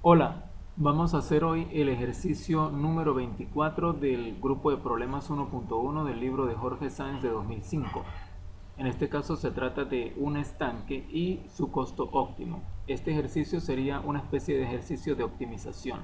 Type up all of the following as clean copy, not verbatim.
Hola, vamos a hacer hoy el ejercicio número 24 del grupo de problemas 1.1 del libro de Jorge Sáenz de 2005. En este caso se trata de un estanque y su costo óptimo. Este ejercicio sería una especie de ejercicio de optimización.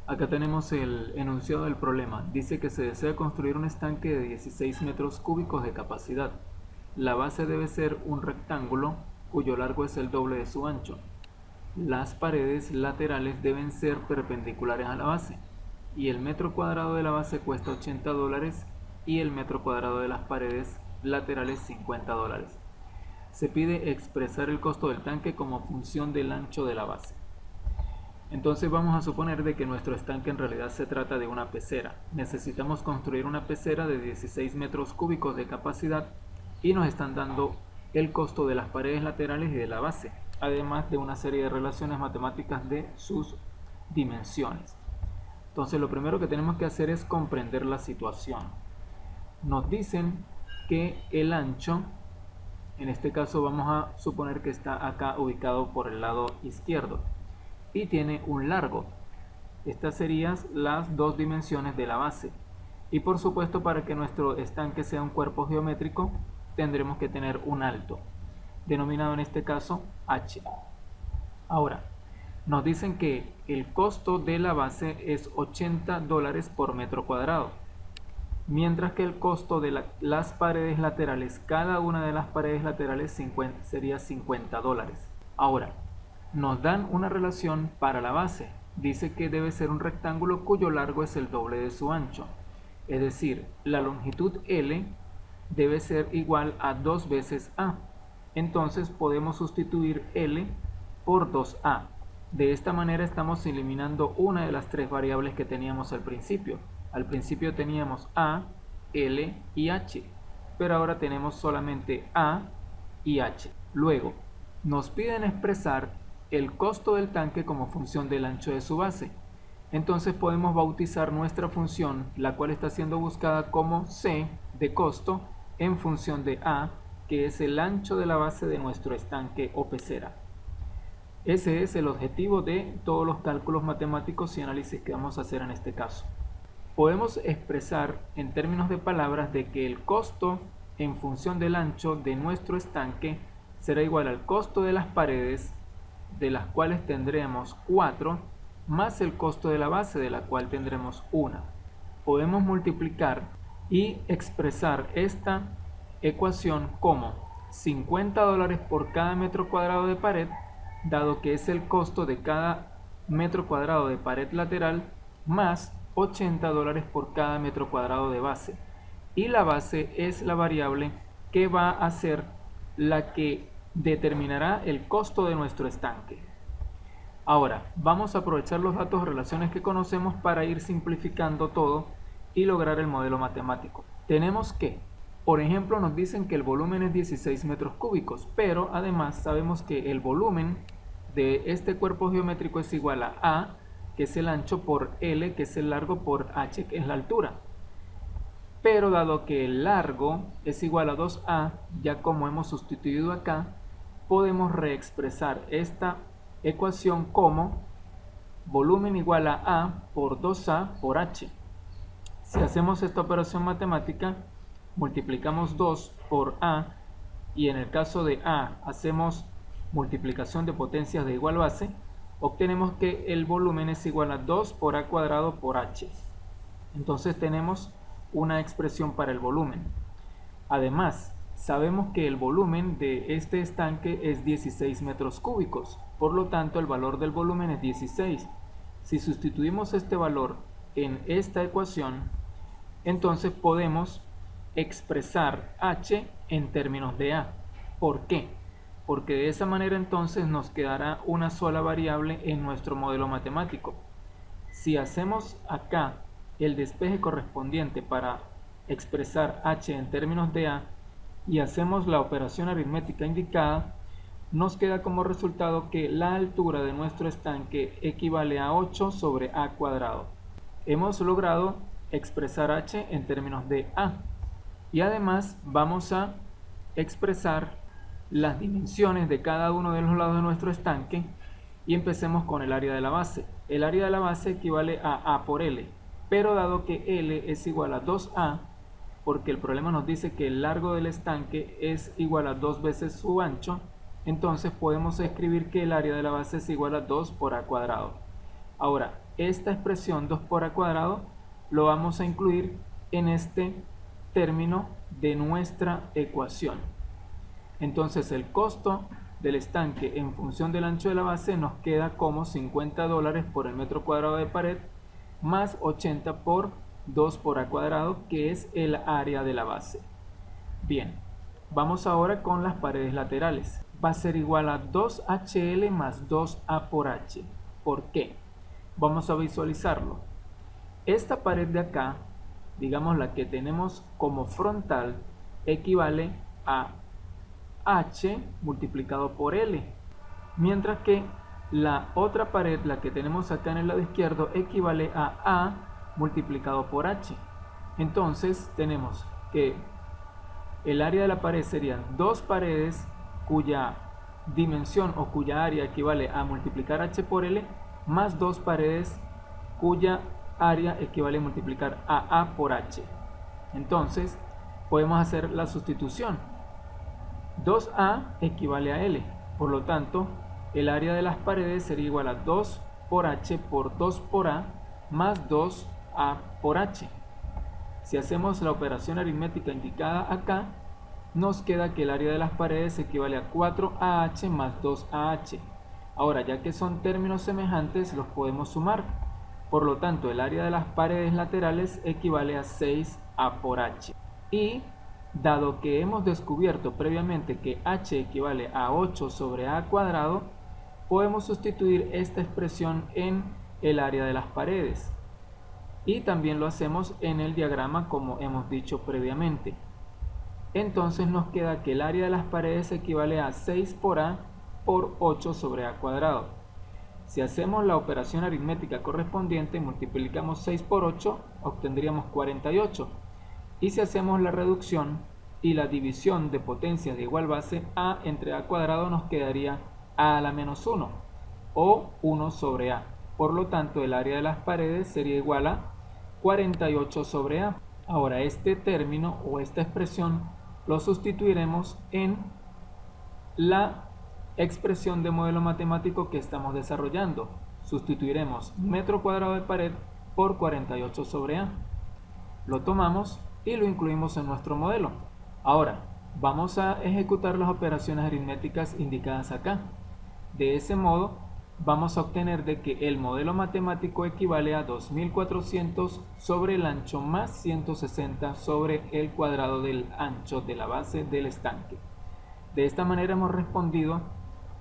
Acá tenemos el enunciado del problema. Dice que se desea construir un estanque de 16 metros cúbicos de capacidad. La base debe ser un rectángulo cuyo largo es el doble de su ancho. Las paredes laterales deben ser perpendiculares a la base y el metro cuadrado de la base cuesta $80 y el metro cuadrado de las paredes laterales $50. Se pide expresar el costo del tanque como función del ancho de la base. Entonces vamos a suponer de que nuestro estanque en realidad se trata de una pecera. Necesitamos construir una pecera de 16 metros cúbicos de capacidad y nos están dando el costo de las paredes laterales y de la base, además de una serie de relaciones matemáticas de sus dimensiones. Entonces lo primero que tenemos que hacer es comprender la situación. Nos dicen que el ancho, en este caso vamos a suponer que está acá ubicado por el lado izquierdo, y tiene un largo. Estas serían las dos dimensiones de la base. Y por supuesto, para que nuestro estanque sea un cuerpo geométrico, tendremos que tener un alto, denominado en este caso h. Ahora, nos dicen que el costo de la base es $80 por metro cuadrado, mientras que el costo de las paredes laterales, cada una de las paredes laterales sería $50. Ahora, nos dan una relación para la base. Dice que debe ser un rectángulo cuyo largo es el doble de su ancho. Es decir, la longitud L debe ser igual a 2 veces A. Entonces podemos sustituir L por 2A. De esta manera estamos eliminando una de las tres variables que teníamos al principio. Al principio teníamos A, L y H, pero ahora tenemos solamente A y H. Luego, nos piden expresar el costo del tanque como función del ancho de su base. Entonces podemos bautizar nuestra función, la cual está siendo buscada como C de costo en función de A, que es el ancho de la base de nuestro estanque o pecera. Ese es el objetivo de todos los cálculos matemáticos y análisis que vamos a hacer en este caso. Podemos expresar en términos de palabras de que el costo en función del ancho de nuestro estanque será igual al costo de las paredes, de las cuales tendremos 4, más el costo de la base, de la cual tendremos 1. Podemos multiplicar y expresar esta ecuación como $50 por cada metro cuadrado de pared, dado que es el costo de cada metro cuadrado de pared lateral, más $80 por cada metro cuadrado de base. Y la base es la variable que va a ser la que determinará el costo de nuestro estanque. Ahora, vamos a aprovechar los datos o relaciones que conocemos para ir simplificando todo y lograr el modelo matemático. Tenemos que, por ejemplo, nos dicen que el volumen es 16 metros cúbicos, pero además sabemos que el volumen de este cuerpo geométrico es igual a A, que es el ancho, por L, que es el largo, por H, que es la altura. Pero dado que el largo es igual a 2A, ya como hemos sustituido acá, podemos reexpresar esta ecuación como volumen igual a A por 2A por H. Si hacemos esta operación matemática, multiplicamos 2 por A y en el caso de A hacemos multiplicación de potencias de igual base, obtenemos que el volumen es igual a 2 por A cuadrado por H. Entonces tenemos una expresión para el volumen. Además, sabemos que el volumen de este estanque es 16 metros cúbicos, por lo tanto el valor del volumen es 16. Si sustituimos este valor en esta ecuación, entonces podemos expresar H en términos de A. ¿Por qué? Porque de esa manera entonces nos quedará una sola variable en nuestro modelo matemático. Si hacemos acá el despeje correspondiente para expresar H en términos de A y hacemos la operación aritmética indicada, nos queda como resultado que la altura de nuestro estanque equivale a 8 sobre A cuadrado. Hemos logrado expresar H en términos de A y además vamos a expresar las dimensiones de cada uno de los lados de nuestro estanque Y empecemos con el área de la base. El área de la base equivale a A por L, pero dado que L es igual a 2A, porque el problema nos dice que el largo del estanque es igual a 2 veces su ancho, entonces podemos escribir que el área de la base es igual a 2 por A cuadrado. Ahora, esta expresión 2 por A cuadrado lo vamos a incluir en este término de nuestra ecuación. Entonces el costo del estanque en función del ancho de la base nos queda como $50 por el metro cuadrado de pared más 80 por 2 por A cuadrado, que es el área de la base. Bien, vamos ahora con las paredes laterales. Va a ser igual a 2HL más 2A por H. ¿Por qué? Vamos a visualizarlo. Esta pared de acá, digamos la que tenemos como frontal, equivale a H multiplicado por L, mientras que la otra pared, la que tenemos acá en el lado izquierdo, equivale a A multiplicado por H. Entonces tenemos que el área de la pared serían dos paredes cuya dimensión o cuya área equivale a multiplicar H por L, más dos paredes cuya área equivale a multiplicar a A por H. Entonces podemos hacer la sustitución. 2A equivale a L, por lo tanto el área de las paredes sería igual a 2 por H por 2 por A más 2A por H. Si hacemos la operación aritmética indicada acá, nos queda que el área de las paredes equivale a 4AH más 2AH. Ahora, ya que son términos semejantes, los podemos sumar. Por lo tanto, el área de las paredes laterales equivale a 6A por H. Y dado que hemos descubierto previamente que H equivale a 8 sobre A cuadrado, podemos sustituir esta expresión en el área de las paredes. Y también lo hacemos en el diagrama como hemos dicho previamente. Entonces nos queda que el área de las paredes equivale a 6 por A por 8 sobre A cuadrado. Si hacemos la operación aritmética correspondiente, multiplicamos 6 por 8, obtendríamos 48. Y si hacemos la reducción y la división de potencias de igual base, A entre A cuadrado nos quedaría A a la menos 1 o 1 sobre A. Por lo tanto, el área de las paredes sería igual a 48 sobre A. Ahora, este término o esta expresión lo sustituiremos en la expresión de modelo matemático que estamos desarrollando. Sustituiremos metro cuadrado de pared por 48 sobre A. Lo tomamos y lo incluimos en nuestro modelo. Ahora, vamos a ejecutar las operaciones aritméticas indicadas acá. De ese modo, vamos a obtener de que el modelo matemático equivale a 2400 sobre el ancho más 160 sobre el cuadrado del ancho de la base del estanque. De esta manera hemos respondido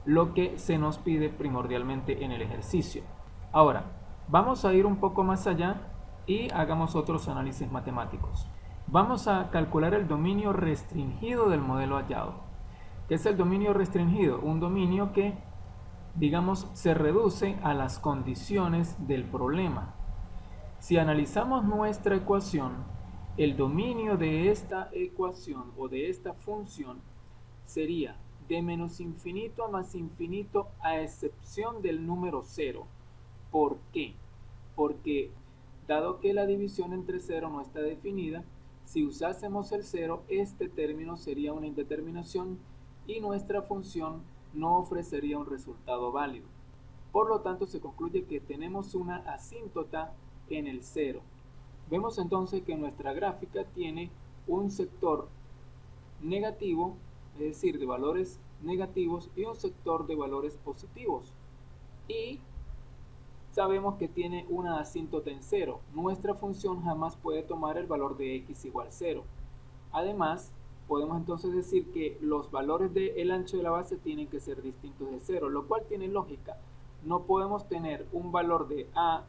lo que se nos pide primordialmente en el ejercicio. Ahora, vamos a ir un poco más allá y hagamos otros análisis matemáticos. Vamos a calcular el dominio restringido del modelo hallado. ¿Qué es el dominio restringido? Un dominio que, digamos, se reduce a las condiciones del problema. Si analizamos nuestra ecuación, el dominio de esta ecuación o de esta función sería de menos infinito a más infinito a excepción del número 0. ¿Por qué? Porque dado que la división entre 0 no está definida, si usásemos el 0, este término sería una indeterminación y nuestra función no ofrecería un resultado válido. Por lo tanto, se concluye que tenemos una asíntota en el 0. Vemos entonces que nuestra gráfica tiene un sector negativo, es decir, de valores negativos, y un sector de valores positivos. Y sabemos que tiene una asíntota en 0. Nuestra función jamás puede tomar el valor de x igual 0. Además, podemos entonces decir que los valores del ancho de la base tienen que ser distintos de 0, lo cual tiene lógica. No podemos tener un valor de A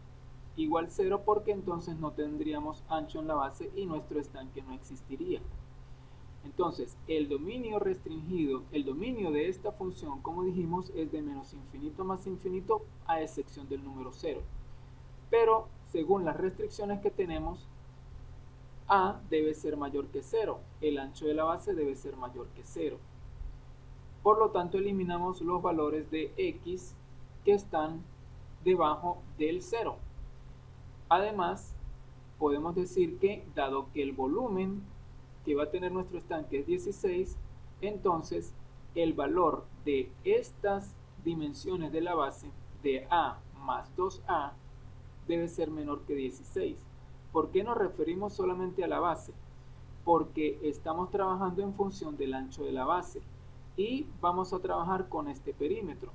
igual 0 porque entonces no tendríamos ancho en la base y nuestro estanque no existiría. Entonces, el dominio restringido, el dominio de esta función, como dijimos, es de menos infinito más infinito a excepción del número 0. Pero, según las restricciones que tenemos, A debe ser mayor que 0, el ancho de la base debe ser mayor que 0. Por lo tanto, eliminamos los valores de x que están debajo del 0. Además, podemos decir que dado que el volumen que va a tener nuestro estanque es 16, entonces el valor de estas dimensiones de la base de A más 2A debe ser menor que 16. ¿Por qué nos referimos solamente a la base? Porque estamos trabajando en función del ancho de la base y vamos a trabajar con este perímetro.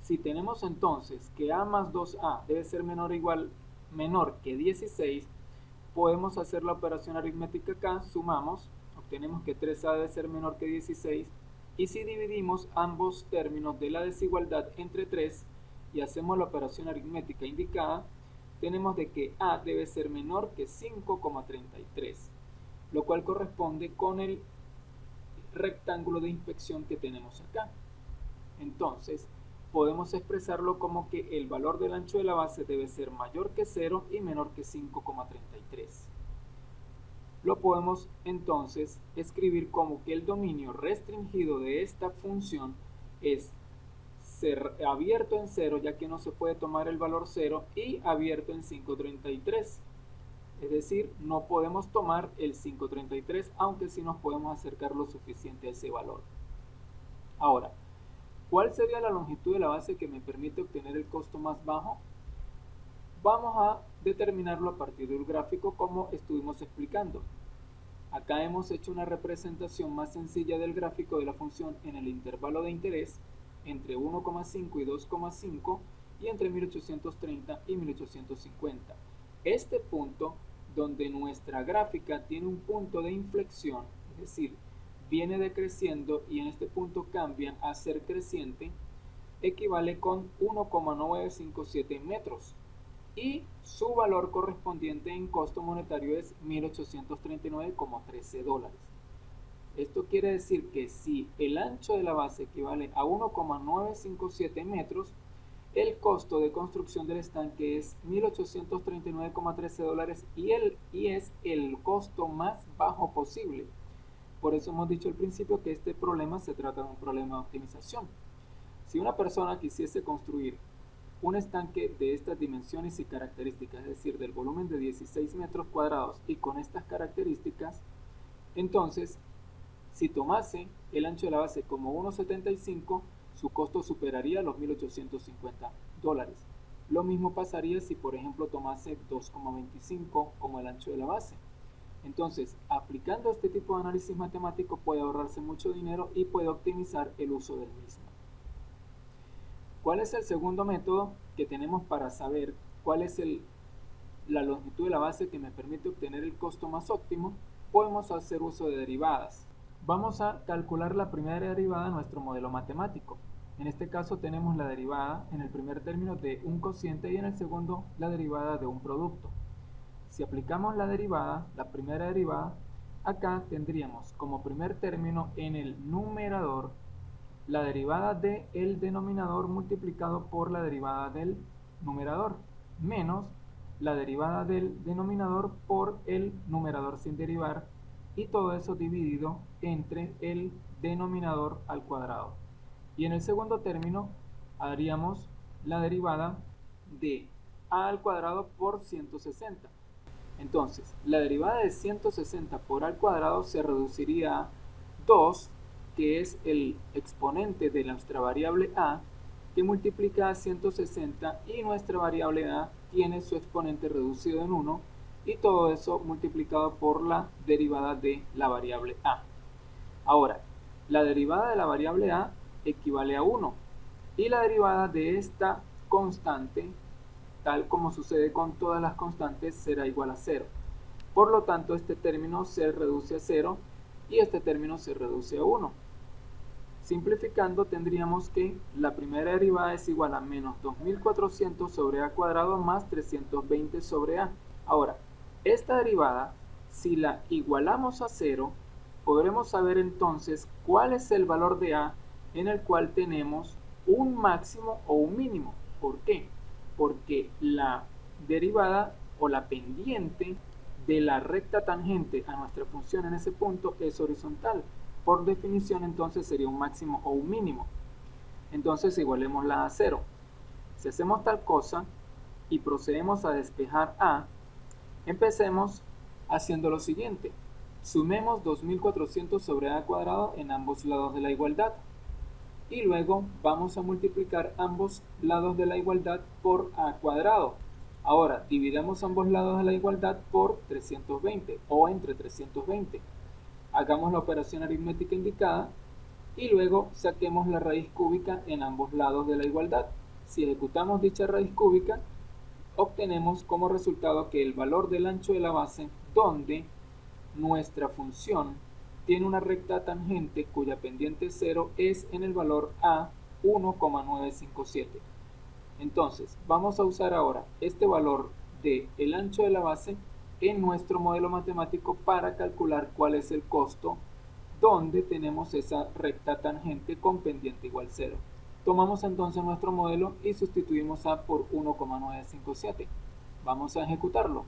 Si tenemos entonces que A más 2A debe ser menor que 16, podemos hacer la operación aritmética acá, sumamos, obtenemos que 3A debe ser menor que 16, y si dividimos ambos términos de la desigualdad entre 3 y hacemos la operación aritmética indicada, tenemos de que A debe ser menor que 5,33, lo cual corresponde con el rectángulo de inspección que tenemos acá. Entonces, podemos expresarlo como que el valor del ancho de la base debe ser mayor que 0 y menor que 5,33. Lo podemos entonces escribir como que el dominio restringido de esta función es ser abierto en 0, ya que no se puede tomar el valor 0, y abierto en 5,33. Es decir, no podemos tomar el 5,33, aunque sí nos podemos acercar lo suficiente a ese valor. Ahora, ¿cuál sería la longitud de la base que me permite obtener el costo más bajo? Vamos a determinarlo a partir del gráfico como estuvimos explicando. Acá hemos hecho una representación más sencilla del gráfico de la función en el intervalo de interés entre 1,5 y 2,5 y entre 1830 y 1850. Este punto donde nuestra gráfica tiene un punto de inflexión, es decir, viene decreciendo y en este punto cambia a ser creciente, equivale con 1,957 metros y su valor correspondiente en costo monetario es 1.839,13 dólares. Esto quiere decir que si el ancho de la base equivale a 1,957 metros, el costo de construcción del estanque es 1.839,13 dólares y es el costo más bajo posible. Por eso hemos dicho al principio que este problema se trata de un problema de optimización. Si una persona quisiese construir un estanque de estas dimensiones y características, es decir, del volumen de 16 metros cuadrados y con estas características, entonces, si tomase el ancho de la base como 1,75, su costo superaría los 1.850 dólares. Lo mismo pasaría si, por ejemplo, tomase 2,25 como el ancho de la base. Entonces, aplicando este tipo de análisis matemático puede ahorrarse mucho dinero y puede optimizar el uso del mismo. ¿Cuál es el segundo método que tenemos para saber cuál es la longitud de la base que me permite obtener el costo más óptimo? Podemos hacer uso de derivadas. Vamos a calcular la primera derivada de nuestro modelo matemático. En este caso tenemos la derivada en el primer término de un cociente y en el segundo la derivada de un producto. Si aplicamos la derivada, la primera derivada, acá tendríamos como primer término en el numerador la derivada del denominador multiplicado por la derivada del numerador, menos la derivada del denominador por el numerador sin derivar, y todo eso dividido entre el denominador al cuadrado. Y en el segundo término haríamos la derivada de a al cuadrado por 160. Entonces, la derivada de 160 por a al cuadrado se reduciría a 2, que es el exponente de nuestra variable a, que multiplica a 160, y nuestra variable a tiene su exponente reducido en 1, y todo eso multiplicado por la derivada de la variable a. Ahora, la derivada de la variable a equivale a 1, y la derivada de esta constante, tal como sucede con todas las constantes, será igual a 0. Por lo tanto, este término se reduce a 0 y este término se reduce a 1. Simplificando, tendríamos que la primera derivada es igual a menos 2400 sobre a cuadrado más 320 sobre a. Ahora, esta derivada, si la igualamos a 0, podremos saber entonces cuál es el valor de a en el cual tenemos un máximo o un mínimo. ¿Por qué? Porque la derivada o la pendiente de la recta tangente a nuestra función en ese punto es horizontal. Por definición, entonces sería un máximo o un mínimo. Entonces igualémosla a 0. Si hacemos tal cosa y procedemos a despejar A, empecemos haciendo lo siguiente. Sumemos 2400 sobre A cuadrado en ambos lados de la igualdad. Y luego vamos a multiplicar ambos lados de la igualdad por A cuadrado. Ahora dividamos ambos lados de la igualdad por 320 o entre 320. Hagamos la operación aritmética indicada y luego saquemos la raíz cúbica en ambos lados de la igualdad. Si ejecutamos dicha raíz cúbica, obtenemos como resultado que el valor del ancho de la base, donde nuestra función tiene una recta tangente cuya pendiente 0 es en el valor a 1,957. Entonces, vamos a usar ahora este valor del ancho de la base en nuestro modelo matemático para calcular cuál es el costo donde tenemos esa recta tangente con pendiente igual 0. Tomamos entonces nuestro modelo y sustituimos a por 1,957. Vamos a ejecutarlo.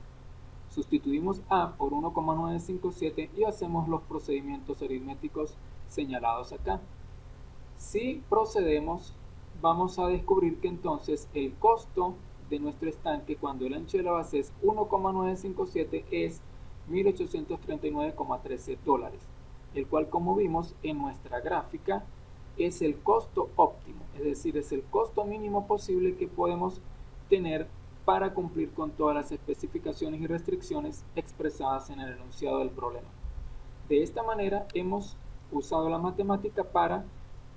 Sustituimos a por 1,957 y hacemos los procedimientos aritméticos señalados acá. Si procedemos, vamos a descubrir que entonces el costo de nuestro estanque cuando el ancho de la base es 1,957 es $1,839,13, el cual, como vimos en nuestra gráfica, es el costo óptimo, es decir, es el costo mínimo posible que podemos tener para cumplir con todas las especificaciones y restricciones expresadas en el enunciado del problema. De esta manera hemos usado la matemática para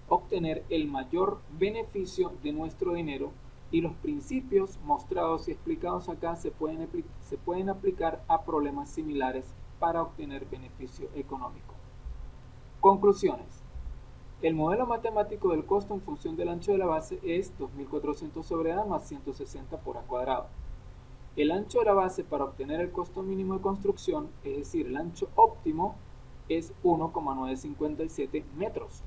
obtener el mayor beneficio de nuestro dinero, y los principios mostrados y explicados acá se pueden aplicar a problemas similares para obtener beneficio económico. Conclusiones. El modelo matemático del costo en función del ancho de la base es 2400 sobre A más 160 por A cuadrado. El ancho de la base para obtener el costo mínimo de construcción, es decir, el ancho óptimo, es 1,957 metros.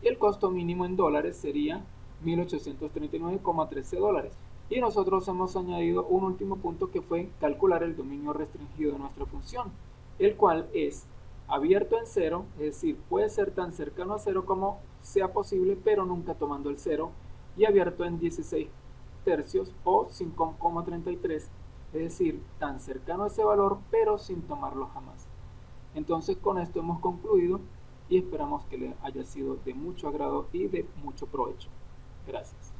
Y el costo mínimo en dólares sería $1,839,13. Y nosotros hemos añadido un último punto que fue calcular el dominio restringido de nuestra función, el cual es abierto en 0, es decir, puede ser tan cercano a 0 como sea posible, pero nunca tomando el 0, y abierto en 16 tercios o 5,33, es decir, tan cercano a ese valor, pero sin tomarlo jamás. Entonces, con esto hemos concluido y esperamos que le haya sido de mucho agrado y de mucho provecho. Gracias.